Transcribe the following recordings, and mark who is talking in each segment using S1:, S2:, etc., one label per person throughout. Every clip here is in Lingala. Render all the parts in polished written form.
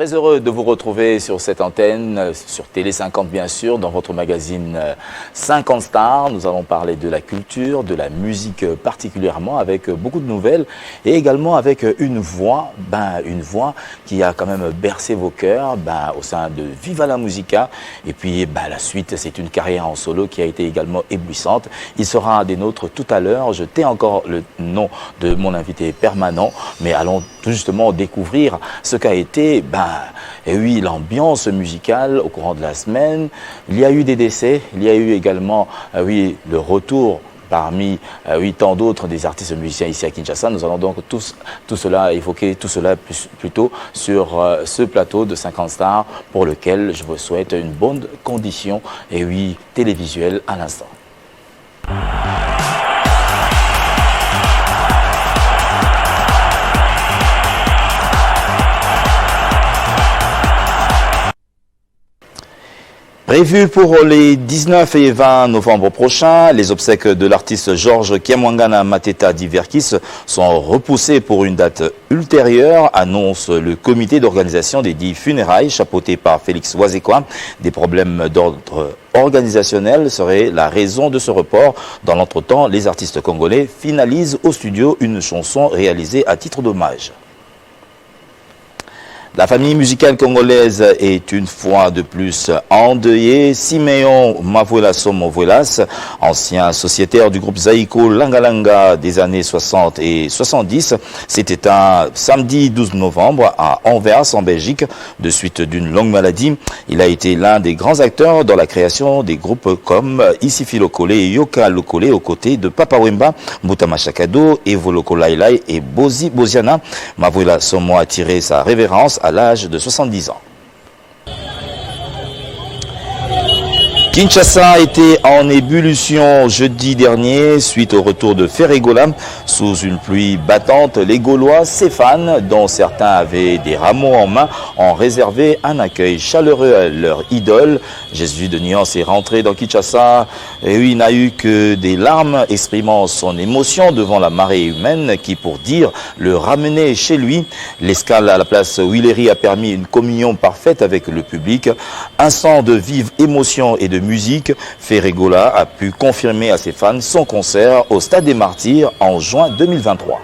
S1: Très heureux de vous retrouver sur cette antenne, sur Télé 50 bien sûr, dans votre magazine 50 Stars. Nous allons parler de la culture, de la musique particulièrement, avec beaucoup de nouvelles et également avec une voix qui a quand même bercé vos cœurs au sein de Viva la Musica. Et puis la suite, c'est une carrière en solo qui a été également éblouissante. Il sera des nôtres tout à l'heure. Je tais encore le nom de mon invité permanent, mais allons tout justement découvrir ce qu'a été et oui, l'ambiance musicale au courant de la semaine. Il y a eu des décès, il y a eu également le retour parmi tant d'autres des artistes musiciens ici à Kinshasa. Nous allons donc tout cela évoquer, tout cela plutôt sur ce plateau de 50 Stars pour lequel je vous souhaite une bonne condition télévisuelle à l'instant. Prévu pour les 19 et 20 novembre prochains, les obsèques de l'artiste Georges Kiamwangana Mateta Diverkis sont repoussées pour une date ultérieure, annonce le comité d'organisation des dits funérailles chapeauté par Félix Wazekwa. Des problèmes d'ordre organisationnel seraient la raison de ce report. Dans l'entretemps, les artistes congolais finalisent au studio une chanson réalisée à titre d'hommage. La famille musicale congolaise est une fois de plus endeuillée. Siméon Mavuela Movuelas, ancien sociétaire du groupe Zaïko Langalanga des années 60 et 70, s'est éteint samedi 12 novembre à Anvers en Belgique de suite d'une longue maladie. Il a été l'un des grands acteurs dans la création des groupes comme Isifi Lokole et Yoka Lokole aux côtés de Papa Wemba, Mutama Shakado, Evo Lokolailai et Bozi Boziana. Mavuela Somo a tiré sa révérence à l'âge de 70 ans. Kinshasa était en ébullition jeudi dernier suite au retour de Ferregola. Sous une pluie battante, les Gaulois, ses fans, dont certains avaient des rameaux en main, ont réservé un accueil chaleureux à leur idole. Jésus de Nuance est rentré dans Kinshasa et il n'a eu que des larmes, exprimant son émotion devant la marée humaine qui, pour dire, le ramenait chez lui. L'escale à la place Willery a permis une communion parfaite avec le public. Un sang de vive émotion et de musique, Ferregola a pu confirmer à ses fans son concert au Stade des Martyrs en juin 2023.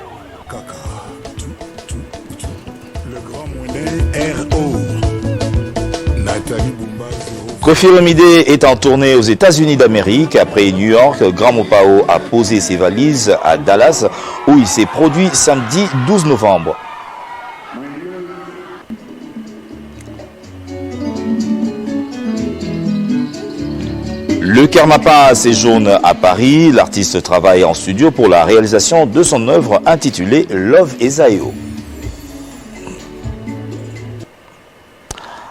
S1: Koffi Olomide est en tournée aux États-Unis d'Amérique. Après New York, Grand Mopao a posé ses valises à Dallas où il s'est produit samedi 12 novembre. Le Kermapa séjourne à Paris. L'artiste travaille en studio pour la réalisation de son œuvre intitulée Love Esaeo.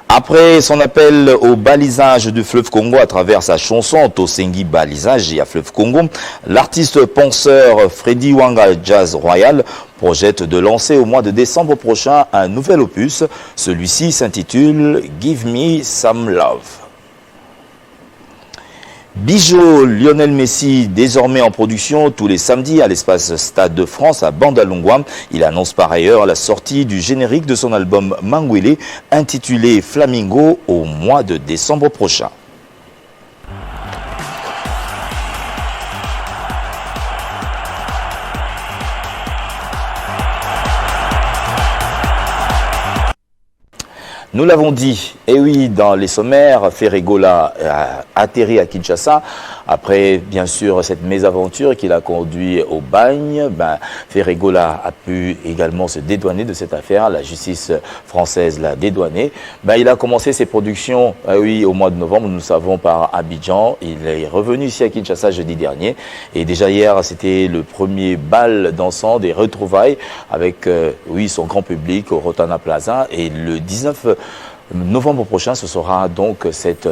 S1: Après son appel au balisage du fleuve Congo à travers sa chanson Tosengi Balisage et à fleuve Congo, l'artiste penseur Freddy Wanga Jazz Royal projette de lancer au mois de décembre prochain un nouvel opus. Celui-ci s'intitule Give Me Some Love. Bijou Lionel Messi, désormais en production tous les samedis à l'espace Stade de France à Bandalungwa. Il annonce par ailleurs la sortie du générique de son album Mangwele intitulé Flamingo au mois de décembre prochain. Nous l'avons dit, et oui, dans les sommaires, Ferregola a atterri à Kinshasa. Après, bien sûr, cette mésaventure qui l'a conduit au bagne, Ferregola a pu également se dédouaner de cette affaire. La justice française l'a dédouané. Il a commencé ses productions au mois de novembre, nous le savons, par Abidjan. Il est revenu ici à Kinshasa jeudi dernier. Et déjà hier, c'était le premier bal dansant des retrouvailles avec son grand public au Rotana Plaza. Et le 19 novembre prochain, ce sera donc cette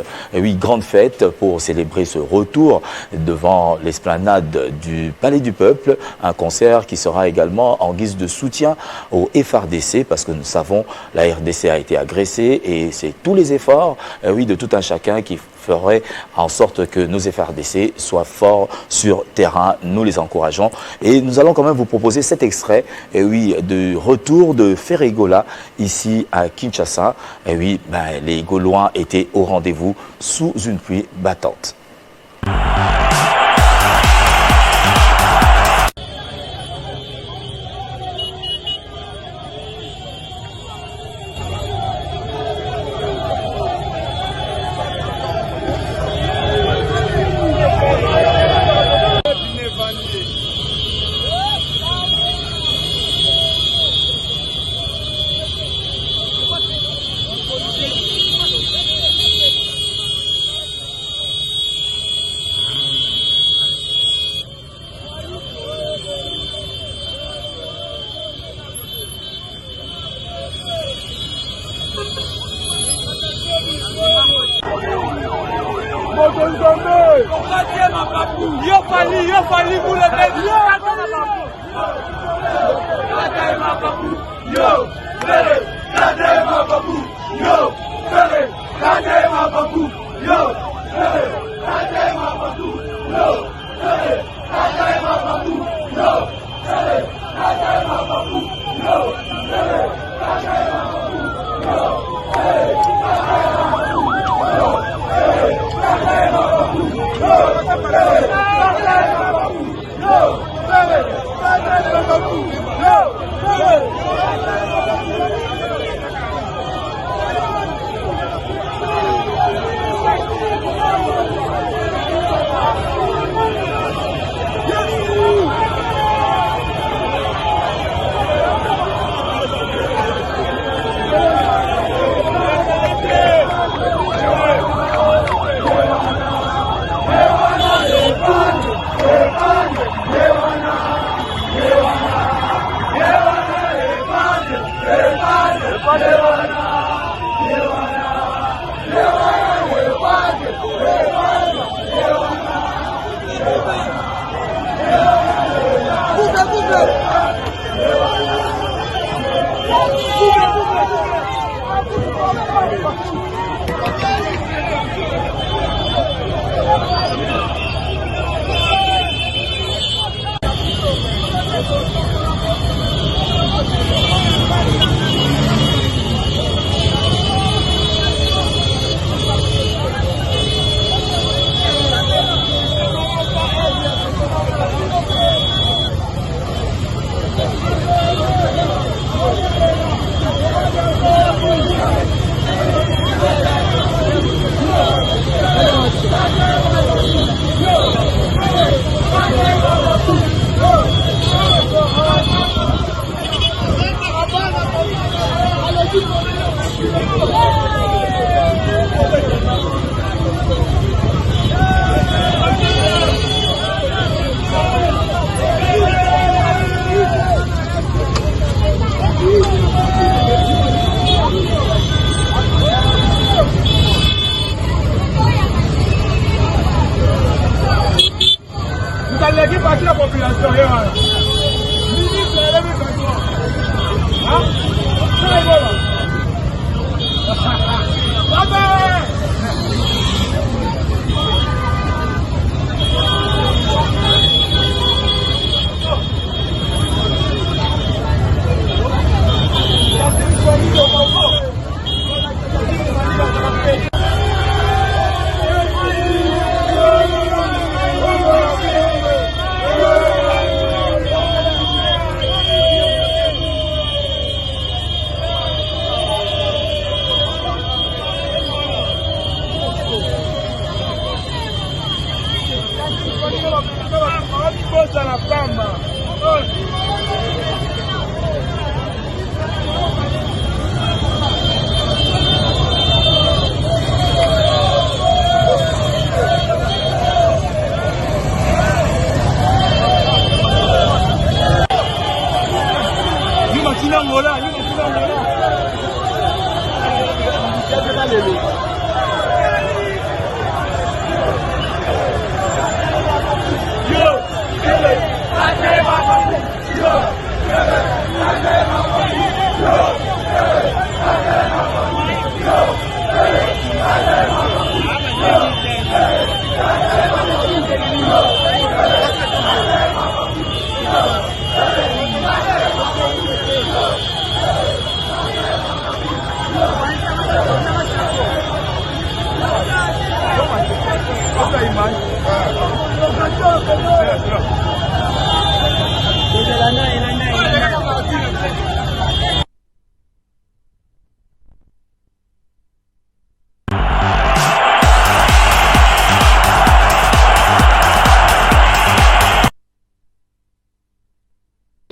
S1: grande fête pour célébrer ce retour devant l'esplanade du Palais du Peuple. Un concert qui sera également en guise de soutien au FRDC parce que nous savons la RDC a été agressée et c'est tous les efforts de tout un chacun qui ferait en sorte que nos FRDC soient forts sur terrain. Nous les encourageons. Et nous allons quand même vous proposer cet extrait, et oui, de retour de Ferregola ici à Kinshasa. Et oui, les Gaulois étaient au rendez-vous sous une pluie battante.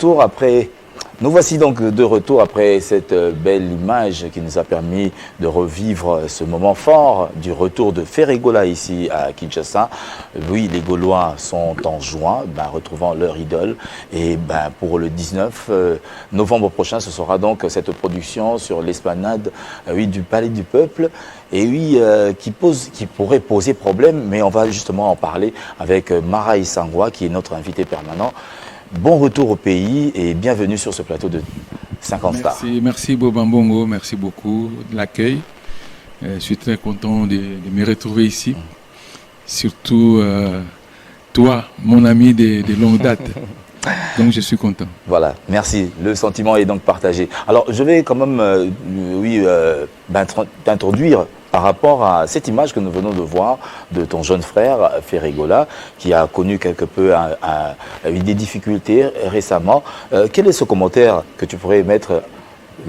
S1: retour après... Nous voici donc de retour après cette belle image qui nous a permis de revivre ce moment fort du retour de Ferregola ici à Kinshasa. Oui, les Gaulois sont en joie, retrouvant leur idole. Et pour le 19 novembre prochain, ce sera donc cette production sur l'esplanade du Palais du Peuple. Et oui, qui pourrait poser problème, mais on va justement en parler avec Maraï Sangwa, qui est notre invité permanent. Bon retour au pays et bienvenue sur ce plateau de 50 stars.
S2: Merci Bobambongo, merci beaucoup de l'accueil. Je suis très content de me retrouver ici. Surtout toi, mon ami de longue date. Donc je suis content.
S1: Voilà, merci. Le sentiment est donc partagé. Alors je vais quand même t'introduire par rapport à cette image que nous venons de voir de ton jeune frère Ferregola, qui a connu quelque peu des difficultés récemment. Quel est ce commentaire que tu pourrais mettre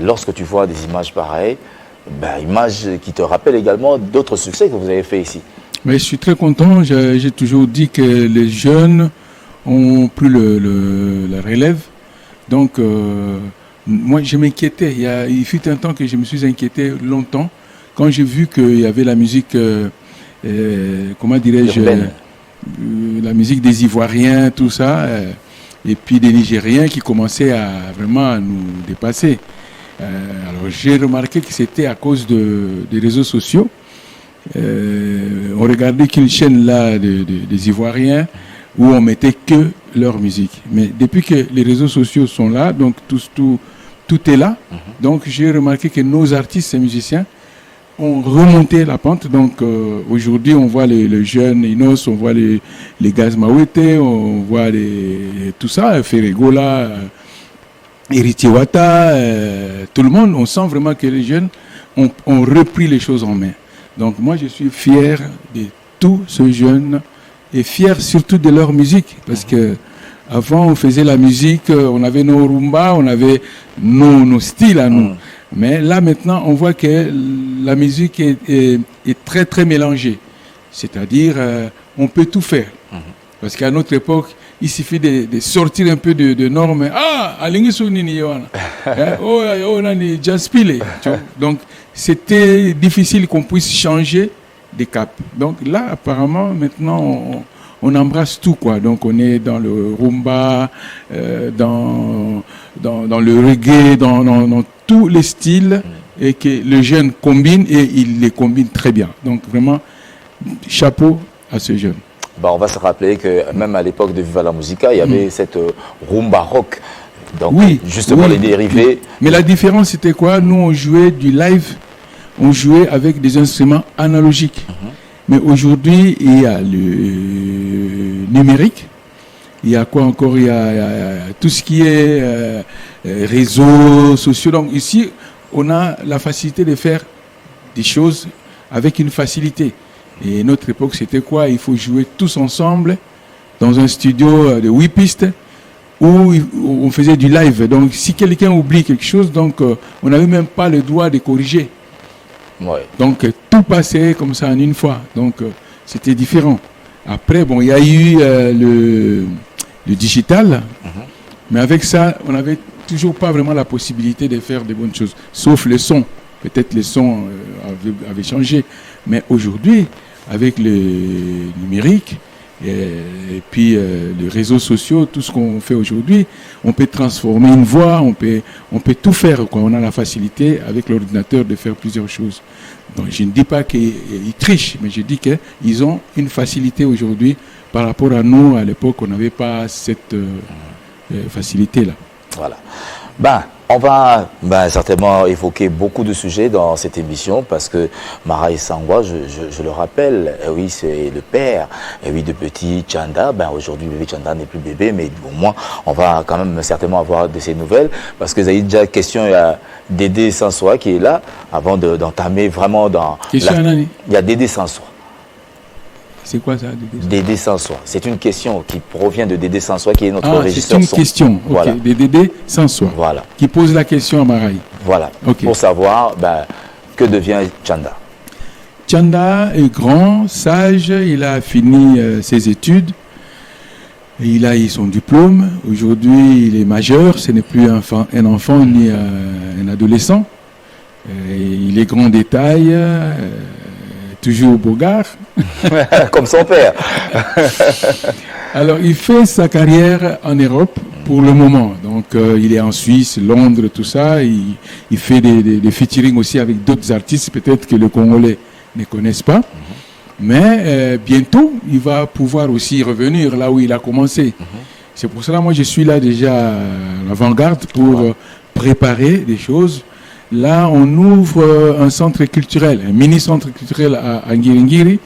S1: lorsque tu vois des images pareilles, images qui te rappellent également d'autres succès que vous avez fait ici?
S2: Mais je suis très content. J'ai toujours dit que les jeunes ont pris la relève. Donc, moi, je m'inquiétais. Il fut un temps que je me suis inquiété longtemps. Quand j'ai vu qu'il y avait la musique, comment dirais-je, la musique des Ivoiriens, tout ça, et puis des Nigériens qui commençaient vraiment à nous dépasser. Alors j'ai remarqué que c'était à cause des réseaux sociaux. On regardait qu'une chaîne là des Ivoiriens où on mettait que leur musique. Mais depuis que les réseaux sociaux sont là, donc tout est là. Donc j'ai remarqué que nos artistes et musiciens ont remonté la pente. Donc aujourd'hui on voit les jeunes Inos, on voit les Gaz Mawete, on voit tout ça, Ferregola, Héritier Wata, tout le monde. On sent vraiment que les jeunes ont repris les choses en main. Donc moi je suis fier de tous ces jeunes et fier surtout de leur musique, parce que avant on faisait la musique, on avait nos rumba, on avait nos styles à nous. Mais là maintenant on voit que la musique est très très mélangée. C'est-à-dire on peut tout faire. Parce qu'à notre époque, il suffit de sortir un peu de normes. Ah, donc c'était difficile qu'on puisse changer des caps. Donc là, apparemment, maintenant, on embrasse tout, quoi. Donc on est dans le rumba, dans le reggae, dans tous les styles, et que les jeunes combinent, et ils les combinent très bien. Donc vraiment, chapeau à ces jeunes.
S1: On va se rappeler que même à l'époque de Viva la Musica, il y avait cette rumba rock. Donc justement les dérivés.
S2: Mais la différence c'était quoi? Nous on jouait du live, on jouait avec des instruments analogiques. Mais aujourd'hui il y a le numérique, il y a quoi encore? Il y a tout ce qui est réseaux sociaux. Donc ici on a la facilité de faire des choses avec une facilité. Et notre époque, c'était quoi? Il faut jouer tous ensemble dans un studio de 8 pistes où on faisait du live. Donc, si quelqu'un oublie quelque chose, donc on n'avait même pas le droit de corriger. Donc, tout passait comme ça en une fois. Donc, c'était différent. Après, il y a eu le digital. Mais avec ça, on n'avait toujours pas vraiment la possibilité de faire de bonnes choses. Sauf le son. Peut-être les sons avaient changé. Mais aujourd'hui, avec le numérique et puis les réseaux sociaux, tout ce qu'on fait aujourd'hui, on peut transformer une voix, on peut tout faire, quoi. On a la facilité avec l'ordinateur de faire plusieurs choses. Donc je ne dis pas qu'ils trichent, mais je dis qu'ils ont une facilité aujourd'hui par rapport à nous. À l'époque, on n'avait pas cette facilité-là.
S1: Voilà. On va certainement évoquer beaucoup de sujets dans cette émission parce que Maraï Sangwa, je le rappelle, oui, c'est le père de petit Tchanda. Aujourd'hui, bébé Tchanda n'est plus bébé, mais au moins, on va quand même certainement avoir de ces nouvelles parce que vous avez déjà question, il y a Dédé Sansoi qui est là avant d'entamer vraiment dans... Il y a Dédé Sansoi.
S2: C'est quoi ça,
S1: Dédé Sansoi? C'est une question qui provient de Dédé Sansoi, qui est notre régisseur son.
S2: C'est une question, voilà. De Dédé Sansoi,
S1: voilà.
S2: Qui pose la question à Maraï.
S1: Voilà, pour savoir que devient Tchanda.
S2: Tchanda est grand, sage, il a fini ses études. Il a eu son diplôme. Aujourd'hui, il est majeur. Ce n'est plus un enfant ni un adolescent. Il est grand de taille, toujours bogard.
S1: Comme son père.
S2: Alors, il fait sa carrière en Europe pour le moment. Donc, il est en Suisse, Londres, tout ça. Il fait des featuring aussi avec d'autres artistes, peut-être que les Congolais ne connaissent pas. Mais bientôt, il va pouvoir aussi revenir là où il a commencé. C'est pour cela, moi, je suis là déjà à l'avant-garde pour préparer des choses. Là, on ouvre un centre culturel, un mini-centre culturel à Ngiringiri,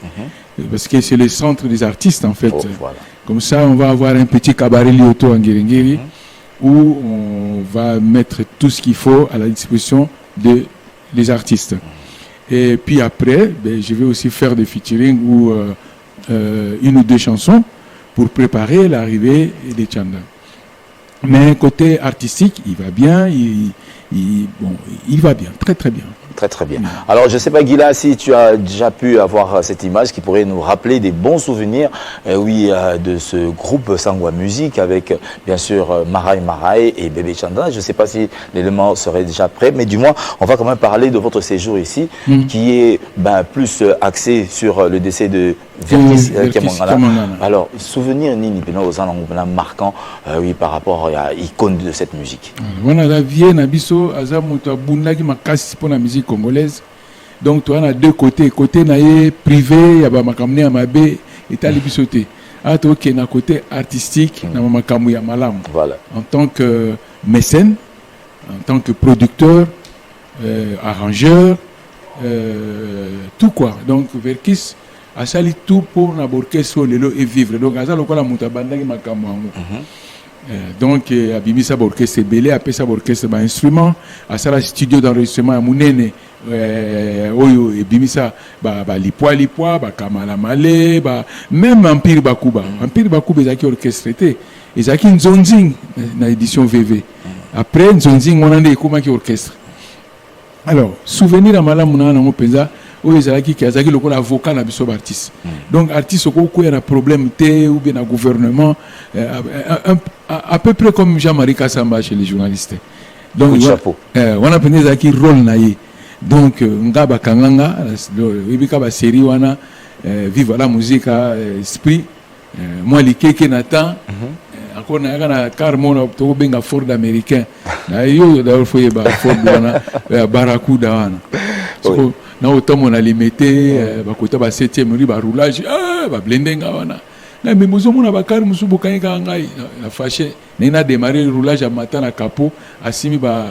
S2: parce que c'est le centre des artistes, en fait.
S1: Voilà.
S2: Comme ça, on va avoir un petit cabaret Lyoto à Ngiringiri, où on va mettre tout ce qu'il faut à la disposition des artistes. Et puis après, je vais aussi faire des featuring ou une ou deux chansons pour préparer l'arrivée des Tchanda. Mais côté artistique, il va bien, il va bien, très très bien.
S1: Très très bien. Alors je ne sais pas Guila, si tu as déjà pu avoir cette image qui pourrait nous rappeler des bons souvenirs de ce groupe Sangwa Music avec bien sûr Maraï et Bébé Tchanda. Je ne sais pas si l'élément serait déjà prêt, mais du moins on va quand même parler de votre séjour ici qui est plus axé sur le décès de Verkis Kiamangala. Alors souvenir Nini Peno marquant par rapport à l'icône de cette musique.
S2: Voilà, la vieille Nabiso Azamuta Bundaki Makasi pour la musique congolaise. Donc tu as deux côtés. Côté naïe privé, il y a makamne amabe et tali bisoté. Ah toi qui est na côté artistique, na makamu ya malam.
S1: Voilà.
S2: En tant que mécène, en tant que producteur, arrangeur, tout quoi. Donc Verkis a sali tout pour na orchestre lelo et vivre. Donc azalo ko la mutabanda ki makamu ango. Donc abimisa orchestre belé après ça orchestre ba instrument à ça studio d'enregistrement à munene oyo ebimisa ba lipwa ba kamala malé ba même empire bakuba ezaki orchestré ezaki nzonzing na édition VV après nzonzing on a des komaki orchestre. Alors souvenir à malamu na ngo penza oyo ezalaki ki azaki lokola avocat na biso artiste. Donc artiste ko ya na problème té ou bien na gouvernement à peu près comme Jean-Marie Kassamba chez les journalistes. Donc on a pris ezalaki rôle na ye. Donc ngaba kanganga ibika ba série wana vive la musique esprit moi likeke natan encore na car mon to benga Ford américain na yo d'ailleurs foi ba Ford wana Barracuda wana so na otomo na limité ba kota ba 7e rue ba roulage ba blendenga wana na mais mozomo na ba car musubu kanga ngai na fâché na démarrer le roulage à matin na capot asimi ba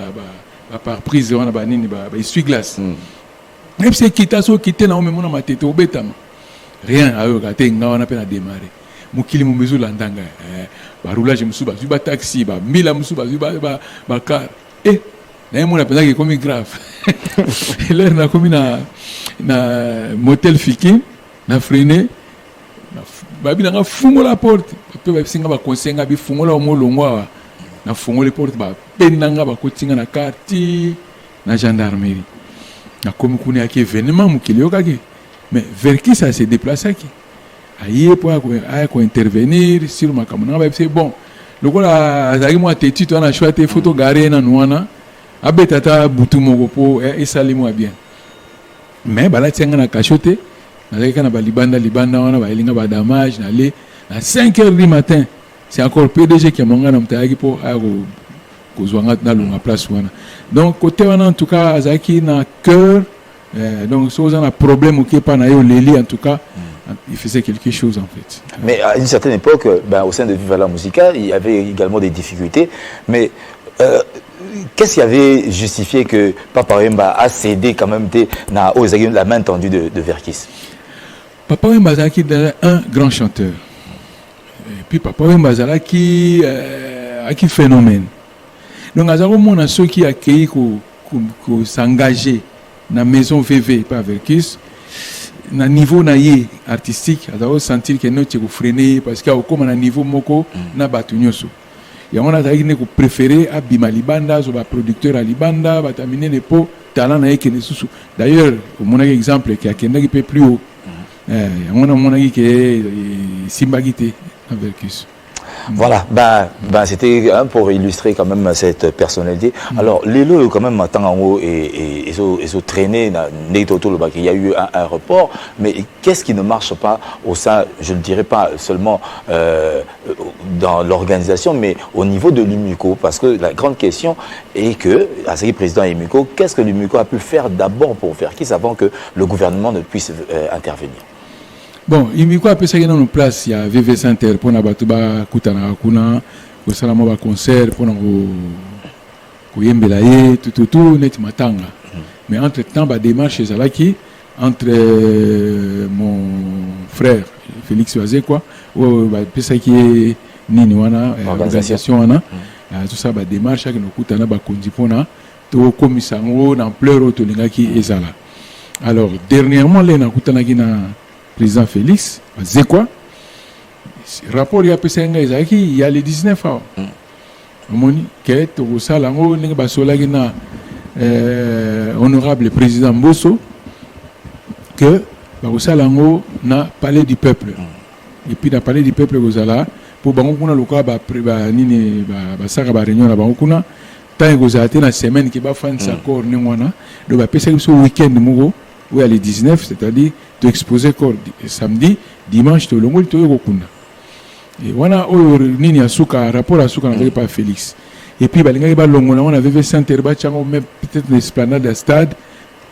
S2: par prise on a banini ba essuie-glace même si quitter na omemo na matete obetama rien ayo katenga on a peine à démarrer mukili mu mezo landanga ba roulage musuba ba taxi ba mila musuba ba car na yemo na penza ki comme grave l'air na comme na motel fiki na freiner ba binanga fungo la porte pe ba singa ba conseiller bi fungo la molongwa na fungo les portes ba pendanga ba kotinga na quartier na gendarmerie na comme kuni aki événement mukili okaki mais vers qui ça s'est déplacé qui aïe pour intervenir sur ma caméra ba c'est bon lokola azaki moi teti to na choité photo garé na nuana abetata butu moko po esali moi bien mais bala tianga na cachoté na kana ba libanda wana ba elinga ba damage na le à 5h du matin. C'est encore PDG qui a mangé dans le pour la place. Donc, côté en tout cas, Azaki n'a cœur. Donc, si on a un problème qui n'est pas en tout cas, il faisait quelque chose en fait.
S1: Mais à une certaine époque, au sein de Viva la Musica, il y avait également des difficultés. Mais qu'est-ce qui avait justifié que Papa Wemba a cédé quand même la main tendue de Verkis?
S2: Papa Wemba est un grand chanteur. Et puis Papa Wemba qui phénomène. Donc on a ceux qui accueillent qui s'engager dans la maison VV par Verkis na niveau naïe artistique, on sentir que nous sommes freinés parce qu'il y a comme un niveau moko na batunyoso. Et on a préféré à Bima Libanda, sur producteur à Libanda, terminer les pots, talent naïe qui sous. D'ailleurs, mon exemple qui a qui peut plus haut. On a mon avis qui est Simbagité avec Verkis.
S1: Voilà, c'était pour illustrer quand même cette personnalité. Alors, les lots quand même attendent en haut et ils ont traîné, il y a eu un report, mais qu'est-ce qui ne marche pas au sein, je ne dirais pas seulement dans l'organisation, mais au niveau de l'UMUCO? Parce que la grande question est que, à ce qui est président l'UMUCO, qu'est-ce que l'UMUCO a pu faire d'abord pour faire qui avant que le gouvernement ne puisse intervenir?
S2: Bon, l'UMUCO a pu se dans une place, il y a VV Center pour na batuba kutana kuna, ko salama ba concert pour na ko yembelaye tout net matanga. Mais entre temps ba démarche ezalaki entre mon frère Félix Oazé quoi, ou ba pesa ki nini wana organisation wana, tout ça ba démarche que nous kutana ba kondi pona to komisango na pleur to lingaki ezala. Alors dernièrement les na kutana ki na président Félix, c'est quoi? Rapport il y a il y a les 19 ans. Moni que tout ça là on n'est pas solagina honorable président Bosso que tout ça là on n'a palais du peuple. Et puis dans palais du peuple vous allez pour bango kuna loka ba nini ba saka ba réunion là bango kuna tant que vous avez la semaine qui va faire un accord ni mwana donc ba pesa ce week-end mugo où il y a les 19 c'est-à-dire de exposer corps samedi dimanche to longo to yokunda et wana o nini asuka rapport asuka n'avait pas Félix et puis balinga ba longo na on avait center ba chango même peut-être une esplanade de stade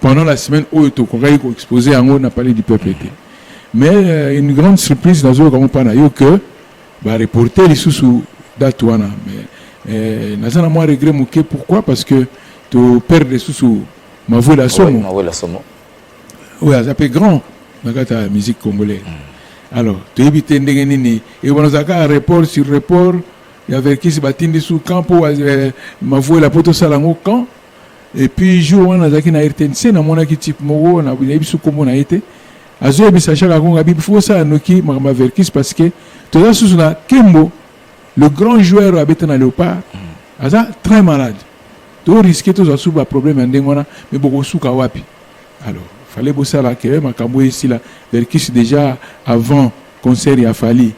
S2: pendant la semaine où to ko exposer en haut na parlé du peuple mais une grande surprise dans zo comme pas na yo que ba reporter les sous date wana mais nazana moi regret moké pourquoi parce que to perdre les sous ma voix la somme oui ça peut grand dans la musique congolaise. Alors, tu évites nini et on a un report sur report, il y avait qui se battait sous camp pour ma voix la poto salango camp et puis jour on a zaki na RTNC na mona ki type mogo na biso comme on a été azo bisa chaka konga bi faut ça noki ma verkis parce que tout ça sous na Kembo le grand joueur habité na Léopard aza très malade. Tu risques tout ça sous un problème ndengona mais beaucoup sous wapi. Alors fallait bosser là que Makambo ici là Verkis déjà avant concert il a fallu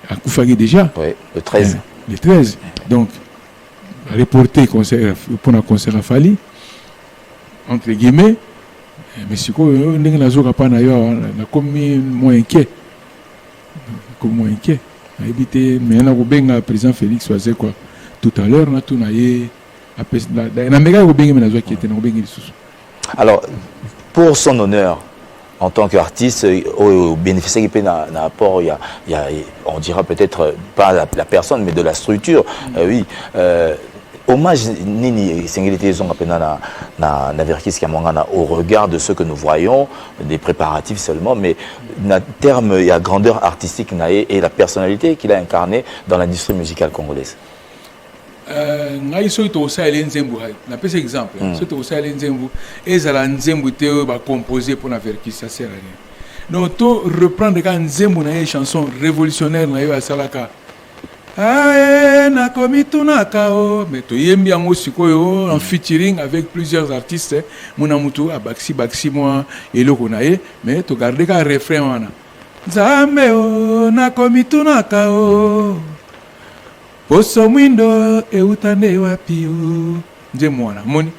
S2: à Koufagi déjà
S1: oui, le 13
S2: le 13 donc reporter concert pour un concert a fallu entre guillemets mais si quoi ndenge nazoka pa na yo na comme moins inquiet a évité mais na ko benga président Félix Oazé quoi tout à l'heure na tout na ye na mega ko benga na zo qui était na ko benga lisusu.
S1: Alors pour son honneur, en tant qu'artiste, au bénéficiaire qui peut apport, il y a, on dira peut-être pas la personne, mais de la structure. Oui. Hommage nini singilité zong apena na Verkis Kamangana au regard de ce que nous voyons, des préparatifs seulement, mais na terme il y a grandeur artistique nae et la personnalité qu'il a incarnée dans l'industrie musicale congolaise.
S2: Ngai so to sa ele nzembu hai na pese exemple so to sa ele nzembu ezala nzembu te ba composer pour na Verkis ça sert à rien donc to reprendre quand nzembu na chanson révolutionnaire na yo asalaka na komituna kao mais to yembi yango sikoyo en featuring avec plusieurs artistes mona mutu abaxi moi eloko na ye mais to garder ka refrain wana nzambe o na komituna kao Poso mwindo eutane wapi o nje mwana moni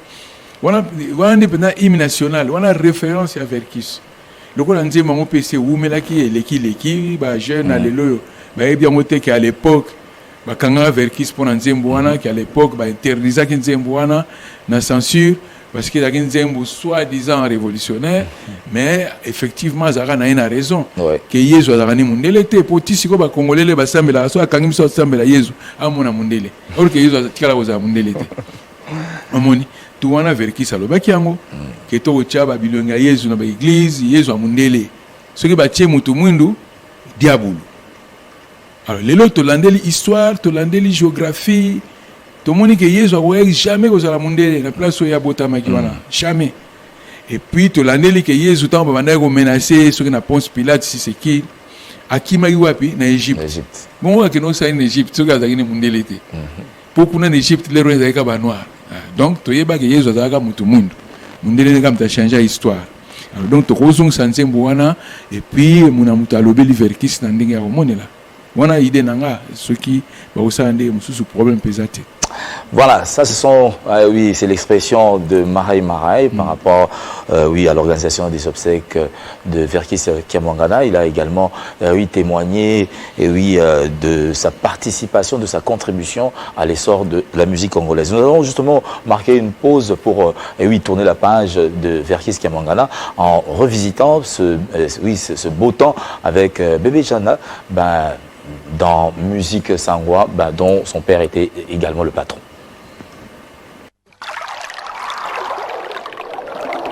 S2: wana ndi pena hymne national wana référence à Verkis lokola nje mango pese wumelaki eleki ba jeune alelo ba bien moté qu'à l'époque ba kanga Verkis pour nzembo wana qui à l'époque ba interdisaki nzembo wana na censure parce que la nzembo soi-disant révolutionnaire mais effectivement zara na une raison que Yesu azara ni mundele te potisi ko ba congolais ba sambela so akangi so sambela Yesu amona mundele or que Yesu tikala ko za mundele te amoni tu wana Verkis alobaki yango que to ochaba bilonga Yesu na ba église Yesu amundele ce qui ba tie mutu mwindu diabulu. Alors lelo to landeli histoire to landeli géographie. Tout le monde qui est jamais aux alamondés la place où il y a Botamaki jamais. Et puis tout l'année que Jésus tant va menacer ce que n'a Ponce Pilate si c'est qui à qui m'a wapi na Égypte. Bon que nous ça en Égypte ce que ça ni mondé l'été. Pour qu'on en Égypte les rois avec ba noir. Donc to yeba que Jésus azaka mutu mundu. Mondé les gars changer histoire. Alors donc to kozong sanse mbuana et puis muna mutu alobeli Verkis na ndenge ya monela. wana idée nanga ce qui va aussi ande mususu problème pesate.
S1: Voilà, ça ce sont, oui, c'est l'expression de Marai Marai par rapport, oui, à l'organisation des obsèques de Verkis Kiamwangana. Il a également, oui, témoigné, et oui, de sa participation, de sa contribution à l'essor de la musique congolaise. Nous allons justement marquer une pause pour, et oui, tourner la page de Verkis Kiamwangana en revisitant ce beau temps avec Bébé Chanda, dans Musique Sangwa, dont son père était également le patron.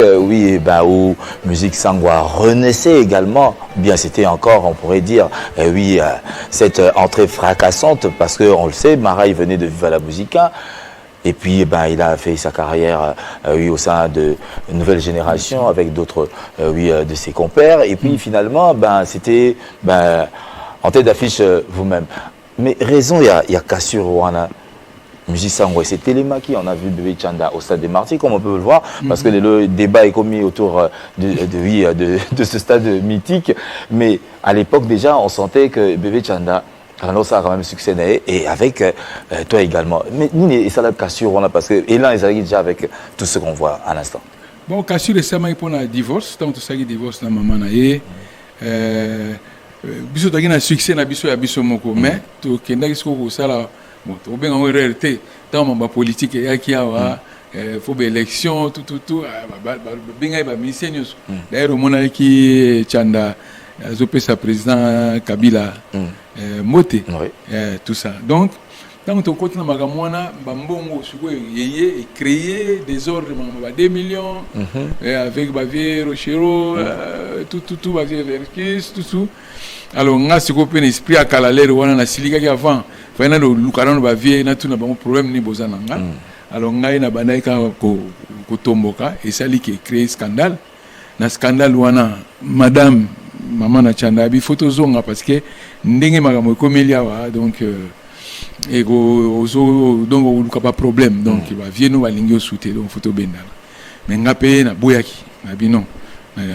S1: Oui, où Musique Sangwa renaissait également, bien c'était encore, on pourrait dire, oui, cette entrée fracassante, parce qu'on le sait, Marai venait de Viva la Musica, et puis il a fait sa carrière oui, au sein de nouvelle génération avec d'autres oui, de ses compères, et puis finalement, c'était en tête d'affiche vous-même. Mais raison, il y a Kassur Rwanda. Musique Sangwa, c'est Télémaki, on a vu Bébé Chanda au stade des Martyrs, comme on peut le voir, parce que le débat est commis autour de ce stade mythique. Mais à l'époque déjà, on sentait que Bébé Chanda, ça a quand même succédé, et avec toi également. Mais nous, et ça l'a Kassur, parce que Elan est déjà avec tout ce qu'on voit à l'instant.
S2: Bon, Kassur est ça, il pour un divorce, tant que ça divorce, la maman naïe. Biso tagi na succès na biso ya biso moko, mais to kenda kisko ko sala. Bon, tu bien en réalité, dans ma politique, il y a qui a faut des élections, tout, bien il va ministère. D'ailleurs, mon ami qui Chanda, Zopé sa président Kabila, Mote, tout ça. Donc, quand on continue à Magamouana, Bambongo, et créer des ordres, 2 millions, avec Bavier, Rochero, tout, Bavier, Verkis, tout. Alors, on a ce qu'on peut esprit à Kalalère, on a Siliga qui avant. Il y a un problème ni bozananga. Alors on a une banaika ko tomboka et ça qui créé scandale. Na scandale wana madame maman na Chanda bi photo zonga parce que ndenge magamo komelia wa donc et donc pas problème donc il va venir nous alingi au soute donc photo bendala. Mais ngapé na boyaki na bino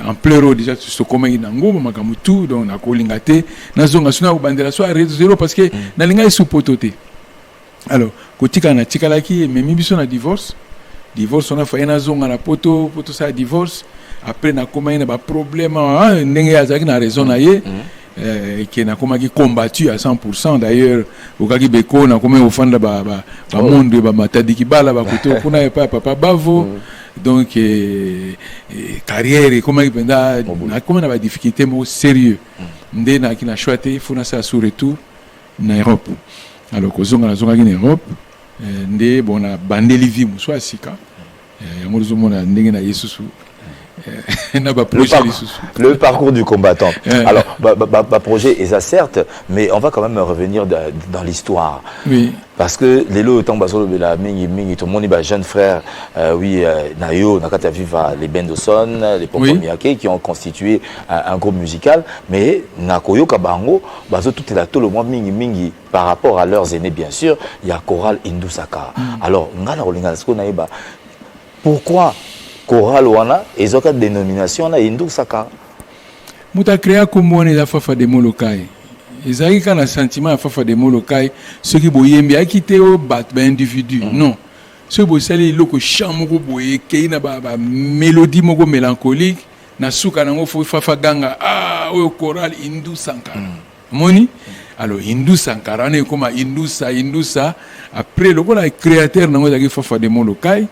S2: en pleuro déjà ce comment il nango makamu tout donc na kolingate na zonga suna bandela soit réseau parce que na linga sous pototé. Alors kotika na tikalaki mais mibiso na divorce on a fait na zonga na poto ça divorce après na comment na ba problème ndenge azaki na raison na ye qui na comment qui combattu à 100% d'ailleurs au kaki beko na comment ofanda ba monde ba matadi kibala ba koto kuna pa papa bavo. Donc carrière et comment il a des difficultés mais sérieux ndé na qui na choité il faut na ça sur retour na Europe alors que zonga en Europe ndé bon na bandeli vie soit sika yango mona ndenge na Yesusu
S1: le parcours du combattant. Alors, projet est ça certes, mais on va quand même revenir dans l'histoire.
S2: Oui.
S1: Parce que les lots tant basolo de la mingi tout le monde jeune frère oui Nayo Nakata Viva les Bendoson les Popomiake qui ont constitué un groupe musical mais Nakoyo Kabango bazo tout est là tout le monde mingi par rapport à leurs aînés bien sûr il y a chorale Indusaka. Alors ngala olinga sko naïba pourquoi chorale wana ezoka dénomination na Indusaka
S2: muta créa comme on est la fafa de Molokai. Ils ont un sentiment à faire des mots locaux, ceux qui boyent a quitté au bat individu. Non. Ceux qui bossent loko chamoko boye qui na ba mélodie moko mélancolique na suka nango fo fafa ganga o choral Hindu Sankara. Moni alors Hindu Sankara ne comme Hindusa après le voilà créateur nango za fafa des mots locaux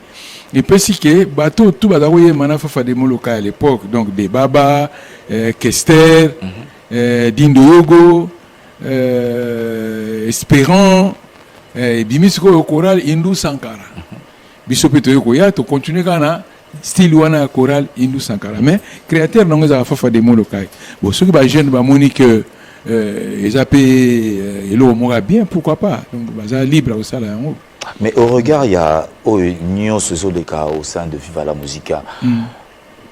S2: et puis si que bateau tout badagoye mana fafa des mots locaux à l'époque donc des Baba Kester Dindo Yogo Espérant bimisiko au choral Hindu Sankara bisopeto yoko ya to continuer kana style wana choral Hindu Sankara mais créateur nango za fafa des mots locaux bon ceux qui ba jeune ba monique ils appellent elo mora bien pourquoi pas donc baza libre au sala yango.
S1: Mais au regard il y a union ce des cas au sein de Viva la Musica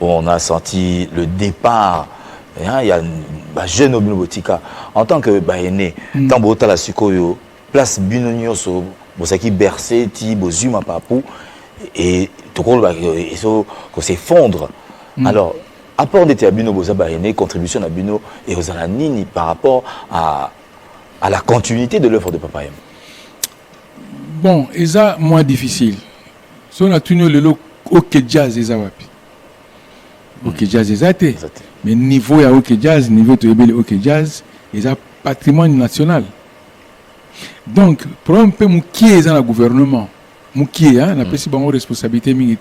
S1: on a senti le départ. Il y a un jeune Obinobotika en tant que aîné, tant que la sukoyo, place Binonioso, Bosaki bercé, ti Bozuma Papou, et tout le monde s'effondre. Alors, apport de Bino Boza aîné, contribution à Bino et aux Ananini par rapport à à la continuité de l'œuvre de Papa Wemba?
S2: Bon, c'est moins difficile. Si on a tenu le lot, OK Jazz, c'est wapi. OK Jazz, c'est mais niveau ya OK Jazz, niveau de OK Jazz, c'est un patrimoine national. Donc, pour un peu, qui est dans le gouvernement, qui est, on a pas de responsabilité, mais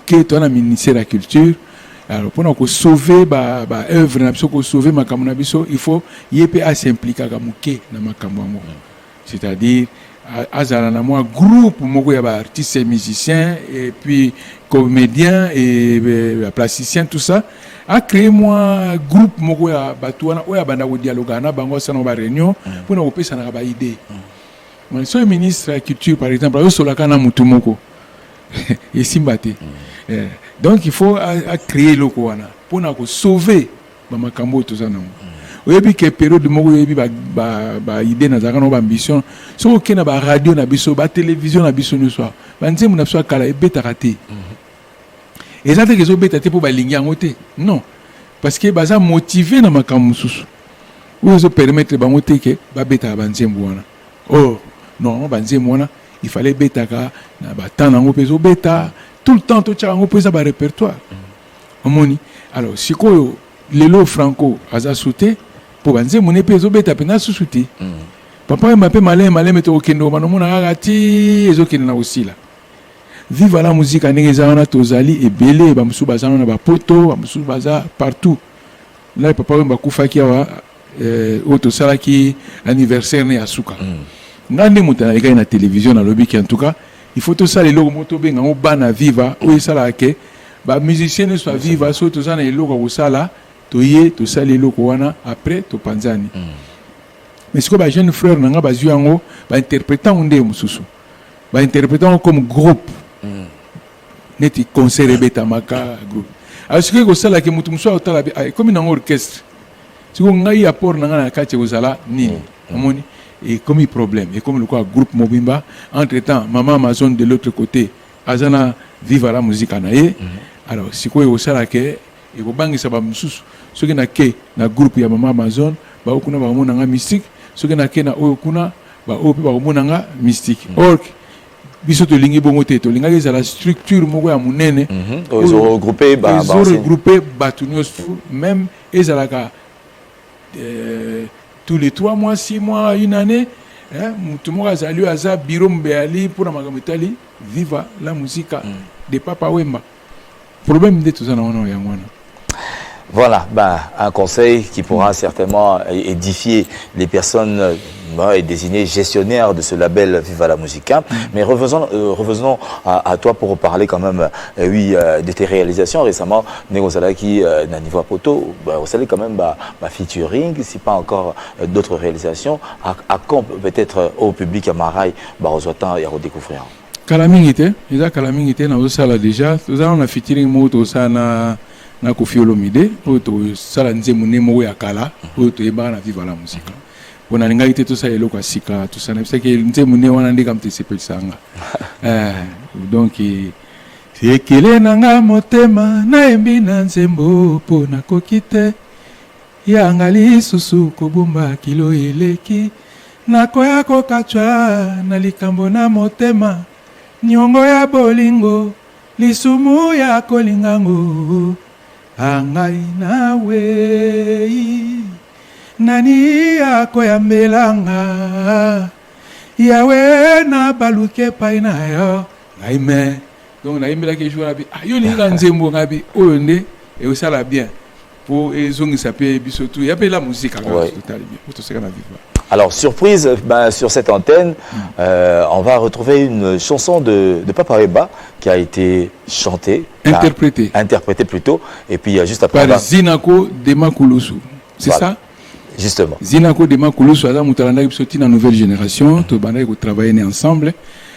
S2: qui est dans le ministère de la Culture. Alors, pour sauver l'œuvre, pour sauver ma camonabiso, il faut s'impliquer dans ma camonabiso. C'est-à-dire, azala moi groupe moko ya ba artistes et musiciens et puis comédiens et plasticiens tout ça a créé moi groupe moko ya batuana oya banda ko dialogue na bango sana ba réunion pour na kopesa na ba idée. Moi so ministre de la culture par exemple yo solaka na mutu moko et simbate. Donc il faut créer loko wana pour na ko sauver ba makambo tout ça na. Oyebi ke période moko yebi ba idée na zaka no ba ambition so ke na ba radio na biso ba télévision na biso no soir ba nzemu na biso kala ebeta raté et ça que zo beta te pour ba lingi ngote non parce que baza motivé na makambo susu ou zo permettre ba ngote ke ba beta ba nzemu wana oh non ba nzemu wana il fallait beta ka na ba temps na ngo peso beta tout le temps to tcha ngo pesa ba répertoire omoni alors sikoyo lelo franco aza sauté pour banze mon épée zobeta pena susuti papa m'a pe malin meto okendo manomona ngati ezokende na osila vive la musique anengeza wana tozali ebele ba musu bazana na ba poto ba musu baza partout là papa m'a kufaki wa auto salaki anniversaire ne asuka ngande mutana eka na télévision na lobby en tout cas il faut tout ça les logo moto benga o bana viva o sala ke ba musicien ne soit viva so to sana eloko ko sala toye to sali loko wana après to panzani mais ce que ba jeune frère nanga ba zuango ba interprétant onde mususu ba interprétant comme groupe neti concert beta maka groupe alors ce que ko sala ke mutu muso otala comme un orchestre ce que ngai apport nanga na kache ozala nini amoni et comme il problème et comme le quoi groupe Mobimba entre temps maman Amazon de l'autre côté azana vive la musique anaye alors ce que ko sala ke et ko bangisa ba mususu ce qui na ke na groupe ya mama Amazon ba okuna ba mona nga mystique ce qui na ke na okuna ba opi ba mona nga mystique or biso to lingi bongo te to linga za la structure moko ya munene
S1: ils ont regroupé
S2: même ezalaka tous les 3 mois 6 mois une année mutu moko azali aza bureau mbeyali pour na makamotali viva la musique de Papa Wemba problème de tout ça non ya ngwana.
S1: Voilà, un conseil qui pourra certainement édifier les personnes et désigner gestionnaires de ce label Viva la Musica. Mais revenons à toi pour parler quand même de tes réalisations. Récemment, Negozalaki Nanivo Poto, vous savez quand même featuring, si pas encore d'autres réalisations, à quand peut-être au public à Marai, Barozouatan et à redécouvrir.
S2: Kalamingité, na osala déjà, nous avons un featuring moto sana na Koffi Olomide oto sala nzemu ne mo ya kala oto eba na Viva la Musica bona linga ite to sa eloko sika to sana parce que nzemu ne wana ndika mtsepe sanga donc c'est kele nanga motema na embi na nzembo po na kokite ya ngali susu ko bumba kilo eleki na koya ko kachwa na likambo na motema nyongo ya bolingo lisumu ya kolingango angai nawe nani akoyambelanga yawe na baluke paina yo ngaime donc na imbela ke jour abi yo linga nzembo ngabi oyo nde e osala bien pour ezongisa pe bisotu ya pe la musique totalement bien pour tout ce qu'on a vivre.
S1: Alors, surprise, sur cette antenne, on va retrouver une chanson de Papa Wemba qui a été chantée, interprétée plutôt, et puis juste après...
S2: Par Zinako Dema Koulousou, c'est voilà. Ça
S1: justement.
S2: Zinako Dema Koulousou, la nouvelle génération, tout le monde travailler ensemble.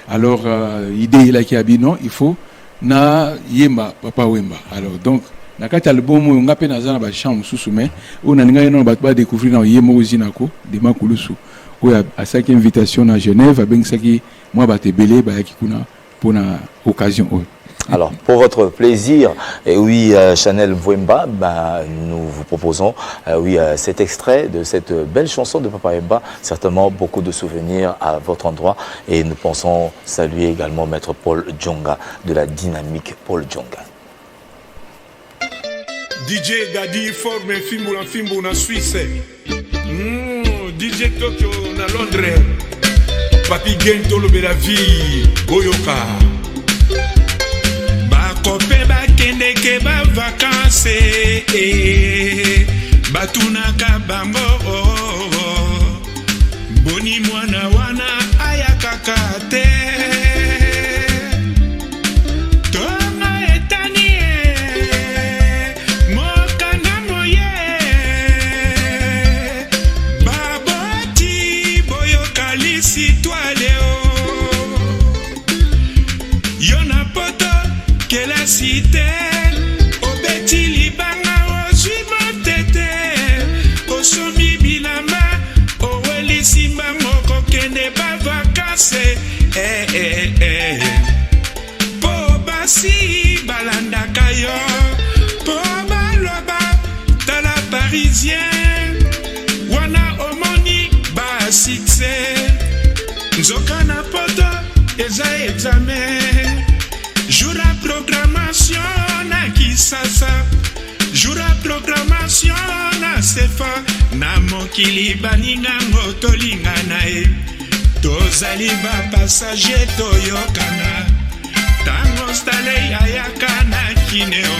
S2: Alors, l'idée là qui a dit non, il faut na Yemba, Papa Wemba. Alors, donc, na kati album on ngape na zana ba chant mususu mais on a ninga no ba découvrir na Yemo Zinako Dema Koulousou ko a saki invitation na Genève a ben saki moi ba tebele ba yaki kuna pour na occasion.
S1: Alors, pour votre plaisir, et oui, Chanel Mvwemba, nous vous proposons cet extrait de cette belle chanson de Papa Wemba. Certainement beaucoup de souvenirs à votre endroit. Et nous pensons saluer également Maître Paul Djonga de la dynamique Paul Djonga.
S3: DJ Gadi forme Fimbo na Suisse. DJ Tokyo na Londres. Papi Gento lobe la vie. Boyoka. Kope bakende ke ba vacances batunaka bango boni mwana wana ayakaka te tonga etani mokanga moye baboti boyokalisi toaleo yona poto que la cité obeti libanga ozwi motete osomi bilamba oweli simba moko kende bavakase po basi balandaka yo po baloba tala parisien wana omoni basukse nzoka na poto eza examen jour à programmation na Kisasa, jour à programmation na Sefa, na mokili baninga motolinga nae, tozali ba passager toyokana, tango stale ayaka na kineo,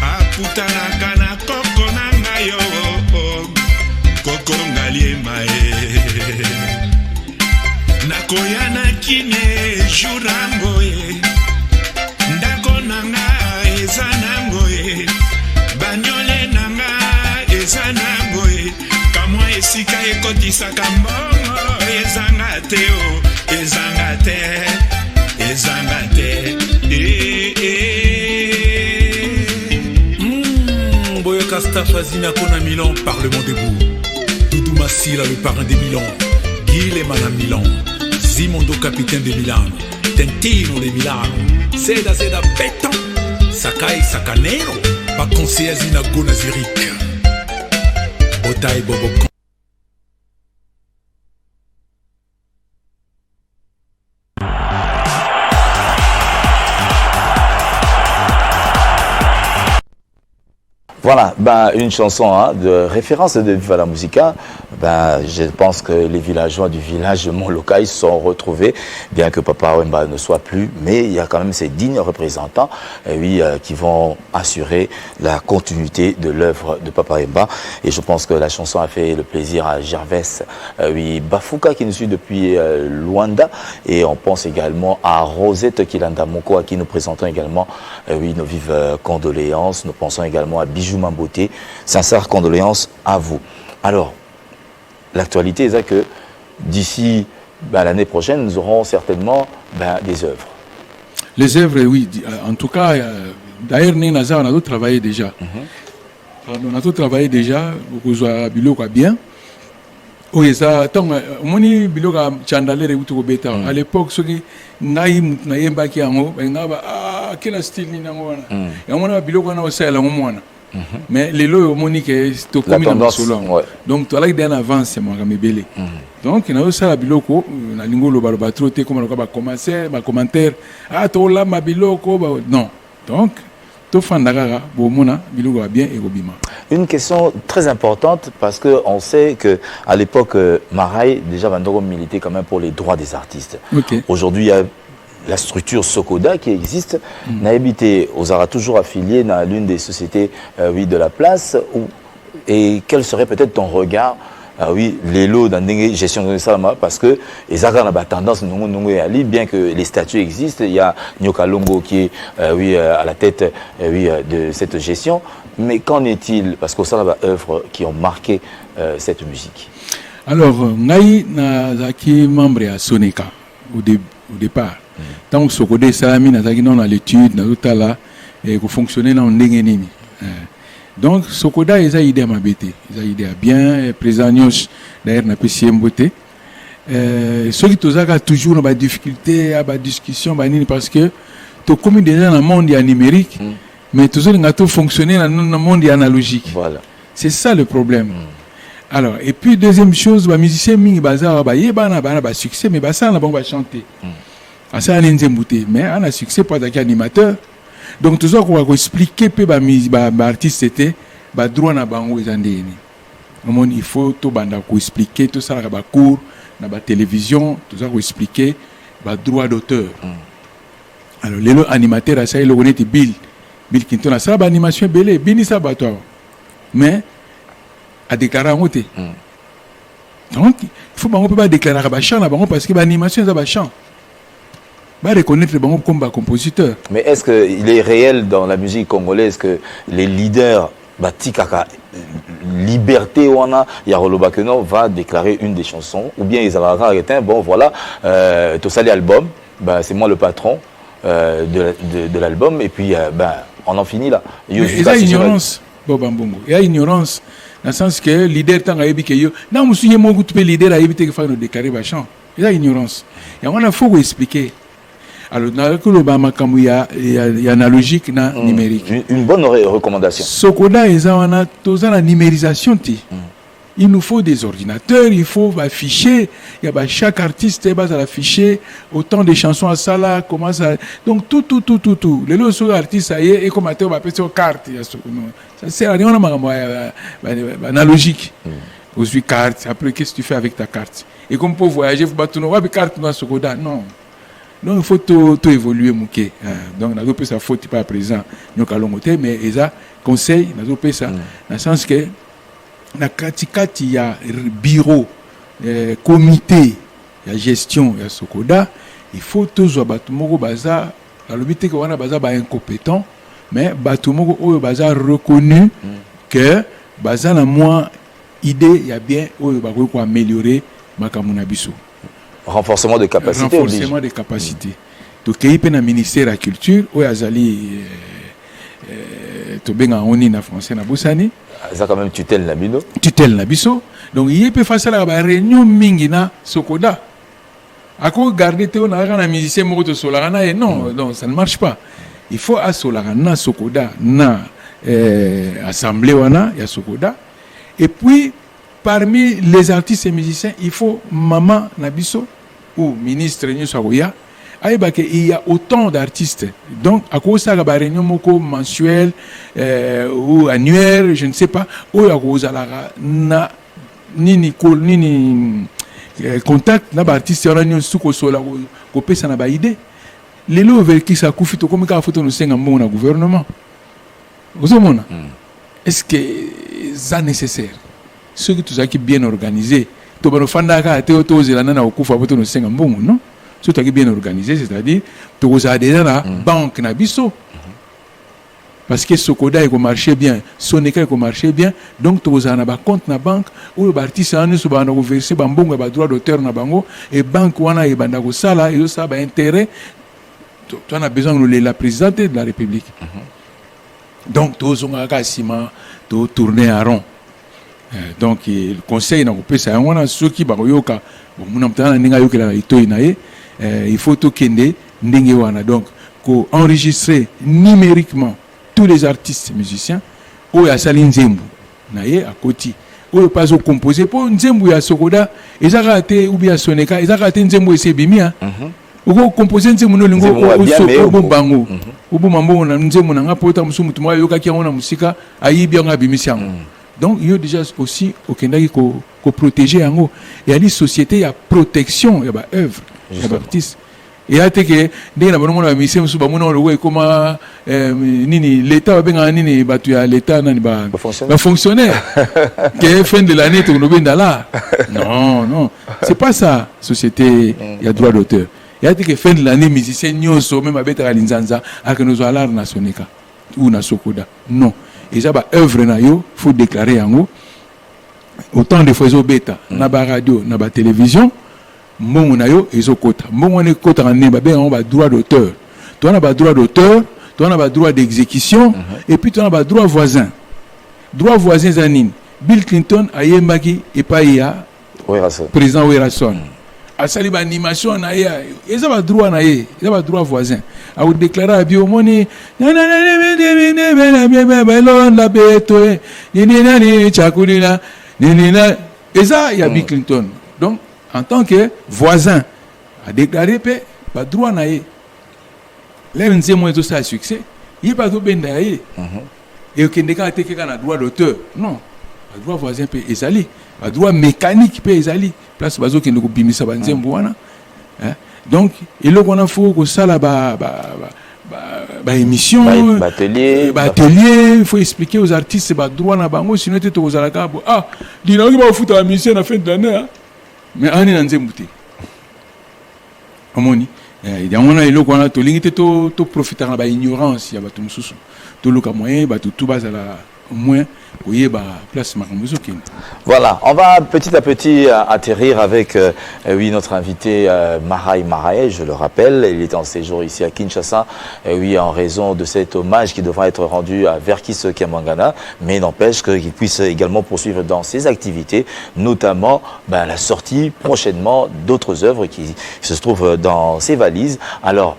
S3: aputanaka na koko na ngayo, koko ngalie mae, nakoya na kine jurango ndako nanga eza nango banyole nanga eza nango kamwa esika ekotisaka mbongo ezanga te ezanga te
S4: Boyoka Stafazina Kona Milan, Parlement debout. Doudou Massila, le parrain des Milan. Guy Leman à Milan. Zimondo, capitaine de Milan. Tentino de Milano. Seda Beton. Sakai Sakanero. Pas conseiller Zina Gona Zirik. Botaï Bobo.
S1: Voilà, une chanson de référence de Viva la Musica. Je pense que les villageois du village de Mont-Locaï sont retrouvés, bien que Papa Wemba ne soit plus, mais il y a quand même ces dignes représentants qui vont assurer la continuité de l'œuvre de Papa Wemba. Et je pense que la chanson a fait le plaisir à Gervais Bafouka qui nous suit depuis Luanda. Et on pense également à Rosette Kilanda Moko à qui nous présentons également nos vives condoléances. Nous pensons également à Bijou Mamboté. Sincères condoléances à vous. Alors, l'actualité est que d'ici l'année prochaine, nous aurons certainement des œuvres.
S2: Les œuvres, oui. En tout cas, d'ailleurs, nous avons travaillé déjà. On a tout travaillé déjà. Vous avez bien. À l'époque, ceux qui mais les lois monique c'est au commun donc tu as l'air d'un avance moi comme belé donc il y a aussi la biloko na lingolo ba trotter comme on va commencer ma commentaire to la ma biloko non donc to fandaka bo mona biloko bien et robima.
S1: Une question très importante parce que on sait que à l'époque Maraï déjà Vandoro militait quand même pour les droits des artistes. Aujourd'hui il y a la structure Sokoda qui existe, n'a habité aux Ara toujours affilié dans l'une des sociétés de la place. Et quel serait peut-être ton regard les lots dans la gestion de Salama parce que les Ara ont tendance bien que les statuts existent, il y a Nyoka Longo qui est à la tête de cette gestion. Mais qu'en est-il parce qu'au sein de œuvres qui ont marqué cette musique?
S2: Alors, Naï Nazaki membre à Soneka au départ. Tant que Sokodé Salami n'a dans l'étude, n'a tout là et que fonctionner dans le donc Sokoda ils a idée à m'habiter, ils a idée à bien présent d'ailleurs n'a pas si beauté. Ceux qui ont toujours des difficultés à la discussion parce que tu commis déjà dans le monde numérique, mais tu as fonctionné dans le monde analogique.
S1: Voilà.
S2: C'est ça le problème. Alors, et puis deuxième chose, les musiciens mingi bazar ba yebana ba succès, mais ça on va chanter. Ça on est mais on a succès pas d'animateur. Donc tout ça qu'on va expliquer peu ba artiste c'était ba droit na bango ezandeni. Il faut tout banda ko expliquer tout ça ba cours na ba télévision, tout ça ko expliquer ba droit d'auteur. Alors les animateurs à ça ils connaissent Bill Clinton ça ba animation belé bini ça ba toi. Mais à déclarer en côté. Donc il faut pas déclarer ba chant là parce que ba animation ça ba chant. Bah reconnaître bango comme compositeur.
S1: Mais est-ce qu'il est réel dans la musique congolaise que les leaders Batikaka liberté wana Yaroloba Keno va déclarer une des chansons ou bien ils arrêtent bon voilà tout ça l'album c'est moi le patron de l'album et puis on en finit là.
S2: Il y a ignorance Bobambongo. Il y a ignorance dans le sens que leader tanga yebi ke yo na musuye mo kutupe leader a yebi te fa no déclarer ba chant. Il y a ignorance. Et on a faut expliquer. Alors, dans le il y a analogique na numérique.
S1: Une bonne recommandation.
S2: Sokoda et Zawana, tout ça la numérisation. Il nous faut des ordinateurs, il faut afficher. Il y a chaque artiste est basé à afficher autant de chansons à ça là, comment ça. Donc tout. Les autres artistes ça y est, et comme on va passer aux cartes. Ça sert à rien, on a analogique. Aujourd'hui carte. Après qu'est-ce que tu fais avec ta carte? Et comme pour voyager, il faut battre nos carte dans Sokoda. Non. Donc il faut tout évoluer mouké. Donc nous avons ça faute pas présent nous calongoté mais ça conseil nous avons ça dans le sens que na katikati ya bureau comité ya gestion ya Sokoda il faut toujours batu moko baza la lobité que wana baza ba incompétent mais batu moko oyo baza reconnu que baza na moins idée ya bien oyo ba ko améliorer makamuna biso.
S1: Renforcement de capacité.
S2: Renforcement de capacité. Donc, il y a un ministère de la culture, où il y a un français na Boussani.
S1: Ça quand même tutelle Nabiso.
S2: Tutelle Nabiso. Donc, il y a une réunion mingina Sokoda. À quoi garder on a un musicien mort de Solarana et non, ça ne marche pas. Il faut à Solarana Sokoda na assemblée wana ya Sokoda. Et puis parmi les artistes et musiciens, il faut Maman Nabiso ou ministre Nyosagoya. Il y a autant d'artistes. Donc, à cause de la réunion mensuelle ou annuelle, je ne sais pas, où il y a ni contact, na artiste réunion sous sola copé ça n'a pas idée. Les lots avec qui ça couffe tout comme quand faut nous sentir un gouvernement. Vous avez est-ce que c'est nécessaire? Ceux qui sont bien organisés, tout le monde fait des choses là, na okufa pour nous sentir un bon non? Ceux qui sont bien organisés, c'est-à-dire tout ça déjà la banque na biso. Parce que Sokoda il marche bien, Sonika il marche bien, donc tout ça na ba compte na banque où le artiste a nous ba na verser ba mbongo ba droit d'auteur na bango et banque wana e banda ko sala et ça ba intérêt. Tu as besoin de la présidente de la République. Donc tout ça nga sima to tourner en rond. Donc le conseil na ko ça wana ceux qui ba yoka bon muna mtana ninga yokela itoyi na ye il faut to kende ndenge wana donc ko enregistrer numériquement tous les artistes musiciens ou ya sali nzembu na ye à côté ou pas au composer pour nzembu ya Sokoda ezaka te ou bien Soneka ezaka te nzembu ese bimia ou composer nzembu no lingo ko bango ou mambo na nzembu na ngapota musu mutu mwa yoka ki ngona musika ayibi nga bimisiango. Donc il y a déjà aussi au Kenya ko protéger yango et à la société il y a protection il y a œuvre il y a artistes et à te que dès na bongo na mission su ba mona le comment nini l'état benga nini batu ya l'état nani ba fonctionnaire que fin de l'année to no benda là non c'est pas ça société il y a droit d'auteur et à te que fin de l'année musicien nyoso même abeta linzanza a que nous alar na Soneka ou na Sokoda non. Et ça va œuvre na yo faut déclarer en haut autant de fois bêta na ba radio na ba télévision mbongo na yo ezokota mbongo ne kota na ba ben on ba droit d'auteur toi na ba droit d'auteur toi na ba droit d'exécution et puis toi na ba droit voisin zanine Bill Clinton ayembaki et pas ya président Werason asali ba animation na ye eza ba droit na ye eza ba droit voisin a ou déclarer à biomoni la beto ni chakulina ni eza ya Bill Clinton. Donc en tant que voisin a déclaré pe ba droit na ye là nze mo ezo sa succès il pas to benda ye et que ndeka teke kana droit d'auteur non ba droit voisin pe ezali ba droit mécanique pe ezali place bazo ki ndiko bimisa ba nzembo wana donc eloko wana faut ko sala ba émission
S1: ba atelier
S2: il faut expliquer aux artistes ba droit na bango sinon te to zala ka dina ngi ba futa la mission na fin de l'année mais ani na nzembo te amoni yango na eloko wana to lingi te to profiter na ba ignorance ya bato mususu to luka moyen ba tout bazala au moins place.
S1: Voilà, on va petit à petit atterrir avec oui, notre invité Marai Marai, je le rappelle, il est en séjour ici à Kinshasa, oui, en raison de cet hommage qui devra être rendu à Verkis Kiamangana, mais n'empêche qu'il puisse également poursuivre dans ses activités, notamment la sortie prochainement d'autres œuvres qui se trouvent dans ses valises. Alors,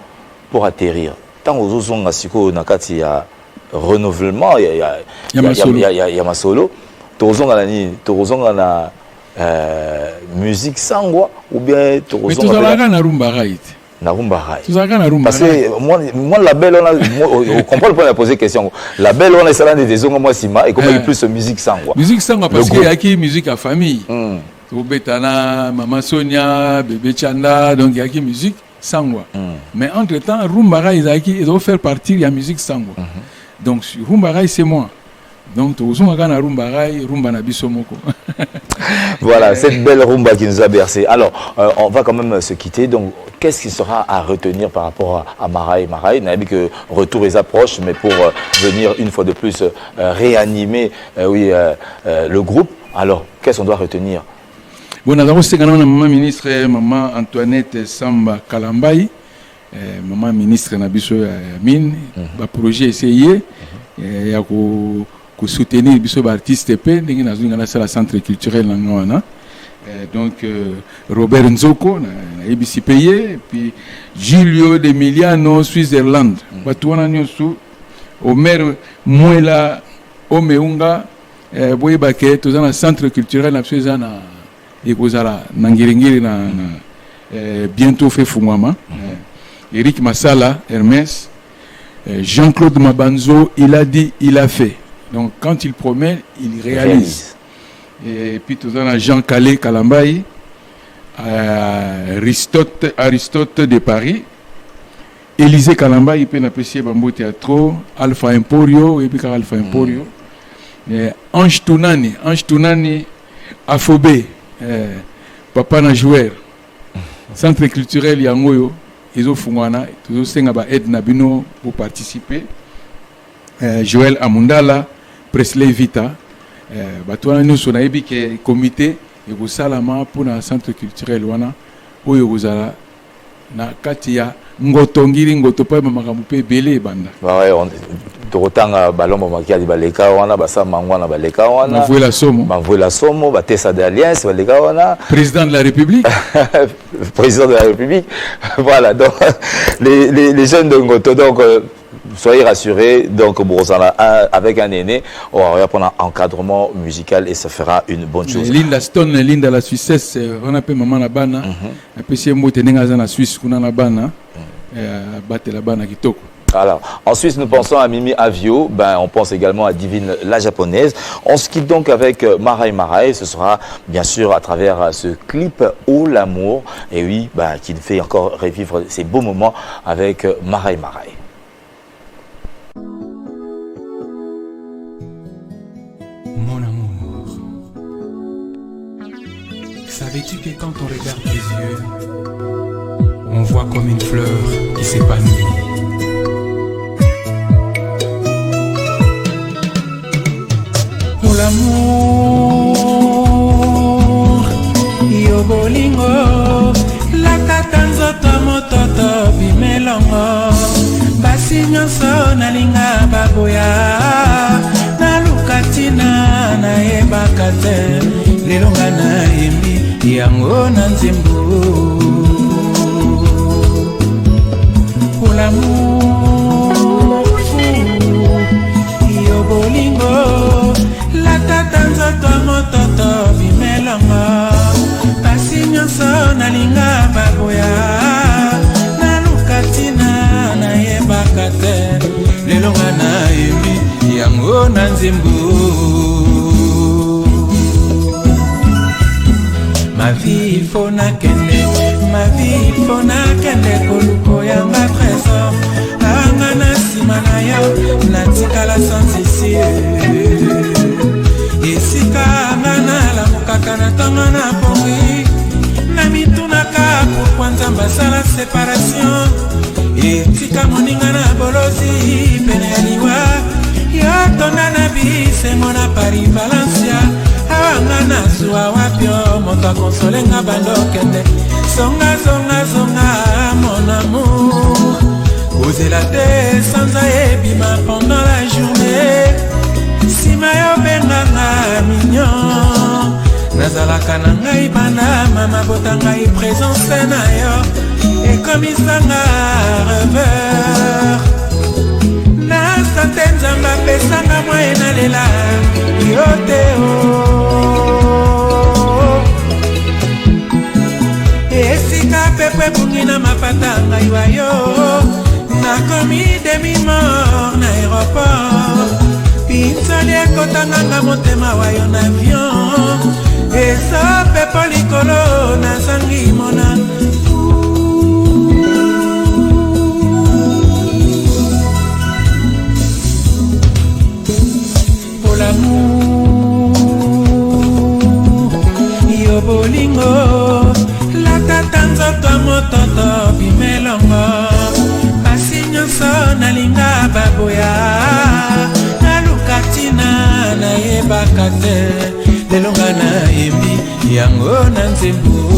S1: pour atterrir, tant aux Ozonga Siko Nakati à renouvellement, il y a ma solo. Tozonga na musique sangwa ou bien
S2: tozonga na rumba right.
S1: Na rumba right.
S2: Tozonga na rumba.
S1: Parce que moi la belle on comprend le point de poser question. La belle on est salade des onga moi sima et comment plus musique sangwa.
S2: Musique sangwa parce qu'il y a qui musique à famille. Betana, Maman Sonia, Bébé Chanda, donc il y a qui musique sangwa. Mais entre-temps rumba right ils ont fait partie de la musique sangwa. Donc Rumbarai c'est moi. Donc rumba na biso moko.
S1: Voilà, cette belle rumba qui nous a bercé. Alors, on va quand même se quitter. Donc, qu'est-ce qui sera à retenir par rapport à Marai Marai? On a dit que retour les approches, mais pour venir une fois de plus réanimer le groupe. Alors, qu'est-ce qu'on doit retenir?
S2: Bon, nous avons maman ministre, maman Antoinette Samba Kalambai. Maman ministre Nabiso Mine, le projet essayé, il y a que soutenir les artistes P, dans la centre culturel donc Robert Nzoko, ABC payé, puis Giulio de Miliano, Switzerland, Batuana Nyosu, Omer Muela, Omeunga, Boyebake, tout dans le centre culturel national, et Kozala, Nangiringiri, bientôt fait Fumama. Eric Massala, Hermès, Jean-Claude Mabanzo, il a dit, il a fait. Donc quand il promet, il réalise. Et puis tout ça, Jean Calais Kalambaï, Aristote de Paris, Élisée Kalambaï, il peut apprécier Bambo Théâtre, Alpha Emporio, et puis Alpha Emporio, Ange Tounani, Afobé, Papa Najouer, Centre culturel Yangoyo. Ils ont fungwana, ils ont sengaba aide nabino pour participer. Joël Amundala, Presley Vita, batouana nous on a ébi que comité et vous salama pour un centre culturel wana où vous allez na katia ngotongiri ngotopa mamakampe belé banda.
S1: Ouais, on totanga balombo makia di baleka wana basa mangwana baleka wana. Mavoué la somo, batessa d'alliance baleka wana.
S2: Président de la République.
S1: Président de la République. Voilà, donc les jeunes de Ngoto, donc soyez rassurés, donc avec un aîné, on va prendre un encadrement musical et ça fera une bonne chose.
S2: Linda Stone, Linda la Suissesse, on appelle maman la bana, puis c'est moi tenenga na Suisse kuna na bana, battre la bana kitoko.
S1: Alors, ensuite, nous pensons à Mimi Avio, on pense également à Divine la japonaise. On se quitte donc avec Marai Marai. Ce sera bien sûr à travers ce clip Oh l'amour, et oui, qui nous fait encore revivre ces beaux moments avec Marai Marai.
S5: Mon amour, savais-tu que quand on regarde tes yeux, on voit comme une fleur qui s'épanouit? L'amour, yo bolingo, la katanzoto mototo bimelongo, basi nyonso nalinga baboya, na lukatina na ebaka te, lelonga na yembi, yango na nzembo. Pour l'amour fou yo bolingo latata nzoto mototo bimelanga pasi nyonso nalinga baboya naluka ntina nayebaka te lelo nga nayebi yango na nzembo. Ma vie il faut nakende, ma vie il faut nakende koluko yanga trésor anga na sima na yo natikala sans ici esika anga nalamukaka na ntongo na pongi na mitunaka pourkui nzambe asala séparation etika moninga na bolozi pene ya liwa yo tonda na bisengo na Paris Valencia awanga na zuwa wapyo moto akonsolenga bandokende songa zonga zonga mon amour ozela te sanza ebima pendant la journée sima yo benganga mignon nazalaka na ngai banda mama bota ngai présence na yo ekomisanga reveur na sante nzambe apesanga mwaye nalela yo te esika pepe bungi na mapata ngai wa yo nakomi demi-mort na aéroport pinsoli ekotanganga motema wa yo na avion eso pepo likolo nazangi mona pour l'amour yo bolingo latata nzoto mototo bimelongo pasi nyonso nalinga baboya naluka ntina nayebaka te lelo nga nayebi yango na nzembo.